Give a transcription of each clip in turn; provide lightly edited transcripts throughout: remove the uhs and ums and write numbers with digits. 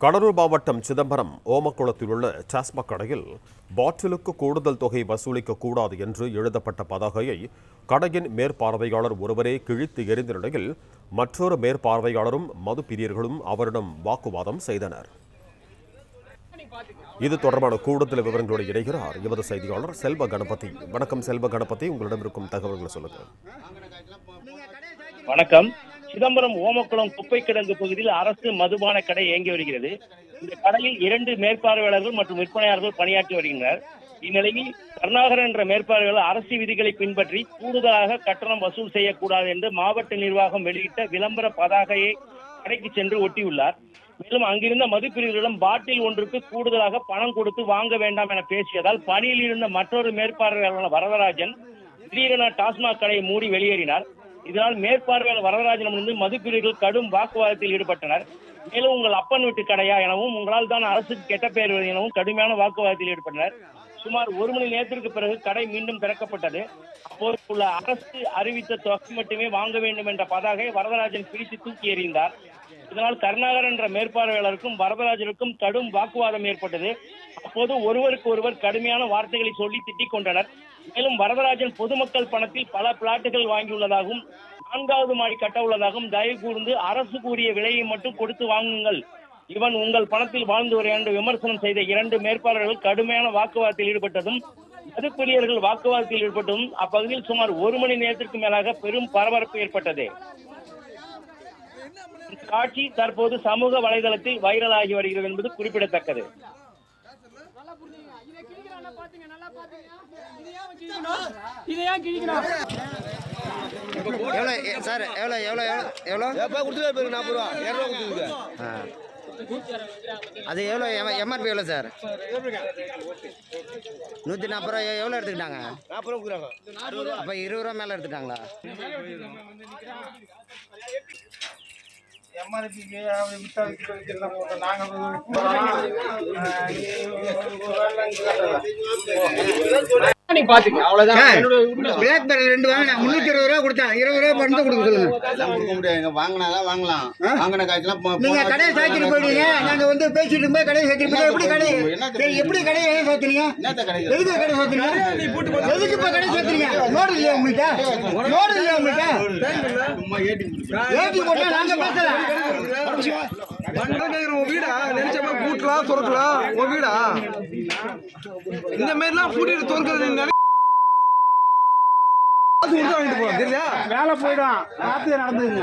கடலூர் மாவட்டம் சிதம்பரம் ஓமக்குளத்தில் உள்ள டாஸ்மாக் கடையில் பாட்டிலுக்கு கூடுதல் தொகை வசூலிக்க கூடாது என்று எழுதப்பட்ட பதாகையை கடையின் மேற்பார்வையாளர் ஒருவரே கிழித்து எறிந்த நிலையில் மற்றொரு மேற்பார்வையாளரும் மது பிரியர்களும் அவரிடம் வாக்குவாதம் செய்தனர். இது தொடர்பான கூடுதல் விவரங்களோடு இணைகிறார் எமது செய்தியாளர் செல்வ கணபதி. வணக்கம் செல்வ கணபதி, உங்களிடம் இருக்கும் தகவல்களை சொல்லுங்கள். வணக்கம். சிதம்பரம் ஓமக்குளம் குப்பை கிடங்கு பகுதியில் அரசு மதுபான கடை இயங்கி வருகிறது. இந்த கடையில் 2 மேற்பார்வையாளர்கள் மற்றும் விற்பனையாளர்கள் பணியாற்றி வருகின்றனர். இந்நிலையில் கருணாகரன் என்ற மேற்பார்வையாளர் அரசு விதிகளை பின்பற்றி கூடுதலாக கட்டணம் வசூல் செய்யக்கூடாது என்று மாவட்ட நிர்வாகம் வெளியிட்ட விளம்பர பதாகையை கடைக்கு சென்று ஒட்டியுள்ளார். மேலும் அங்கிருந்த மதுப்பிரிவுகளிடம் பாட்டில் ஒன்றுக்கு கூடுதலாக பணம் கொடுத்து வாங்க வேண்டாம் என பேசியதால் பணியில் இருந்த மற்றொரு மேற்பார்வையாளர் வரதராஜன் திடீரென டாஸ்மாக் கடையை மூடி வெளியேறினார். இதனால் மேற்பார்வையாளர் வரதராஜனிடமிருந்து மதுப்பிரிவுகள் கடும் வாக்குவாதத்தில் ஈடுபட்டனர். மேலும் உங்கள் அப்பன் வீட்டு கடையா எனவும் உங்களால் தான் அரசுக்கு கெட்ட பெயர் எனவும் கடுமையான வாக்குவாதத்தில் ஈடுபட்டனர். சுமார் 1 மணி நேரத்திற்கு பிறகு கடை மீண்டும் திறக்கப்பட்டது. அப்போது உள்ள அரசு அறிவித்த தொகை மட்டுமே வாங்க வேண்டும் என்ற பதாகை வரதராஜன் பிடித்து தூக்கி எறிந்தார். இதனால் கருணாகரன் என்ற மேற்பார்வையாளருக்கும் வரதராஜனுக்கும் கடும் வாக்குவாதம் ஏற்பட்டது. அப்போது ஒருவருக்கு ஒருவர் கடுமையான வார்த்தைகளை சொல்லி திட்டிக் கொண்டனர். மேலும் வரதராஜன் பொதுமக்கள் பணத்தில் பல பிளாட்டுகள் வாங்கியுள்ளதாகவும் 4வது மாடி கட்ட உள்ளதாகவும் தயவு கூர்ந்து அரசு கூறிய விலையை மட்டும் கொடுத்து வாங்குங்கள், இவன் உங்கள் பணத்தில் வாழ்ந்து வருகிறான் என்று விமர்சனம் செய்த 2 மேற்பார்வையாளர்கள் கடுமையான வாக்குவாதத்தில் ஈடுபட்டதும் மதுப்பிரியர்கள் வாக்குவாதத்தில் ஈடுபட்டதும் அப்பகுதியில் சுமார் 1 மணி நேரத்திற்கு மேலாக பெரும் பரபரப்பு ஏற்பட்டது. காட்சி தற்போது சமூக வலைதளத்தில் வைரலாகி வருகிறது என்பது குறிப்பிடத்தக்கது. அது எவ்வளோ எம்ஆர்பி எவ்வளோ சார்? 140 ரூபா. எவ்வளோ எடுத்துக்கிட்டாங்க? 40 ரூபா. அப்போ 20 ரூபா மேலே எடுத்துட்டாங்களா? பிளாக்பெரி 2 வாங்கினா 320 ரூபா கொடுத்தேன். 20 ரூபா பணத்தை கொடுக்க சொல்லுங்க. வாங்கினாதான் வாங்கலாம். வாங்கின காய்ச்சலாம் நீங்க கடையை சாத்திட்டு போயிடுங்க. நாங்க வந்து பேசிட்டு போய் கடையை சாத்திட்டு போய் எப்படி கடை எப்படி கடையை சாத்துறீங்க? எதுக்கு கடை சாத்துறீங்க? எதுக்கு இப்ப கடை சாத்துறீங்க? நோடு இல்லையா உங்கள்கிட்ட? நோடு இல்லையா உங்கள்கிட்ட? ஏடி போட்டா நாங்க பேசலாம். வீடா நினைச்சப்ப கூட்டலாம் துறக்கலாம். உன் வீடா இந்த மாதிரிலாம் பூட்டிட்டு துறக்கிறது வேலை போயிடும். காத்து நடந்ததுங்க.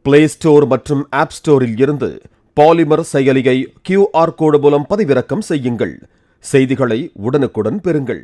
பிளே ஸ்டோர் மற்றும் ஆப் ஸ்டோரில் இருந்து பாலிமர் செயலியை QR கோடு மூலம் பதிவிறக்கம் செய்யுங்கள். செய்திகளை உடனுக்குடன் பெறுங்கள்.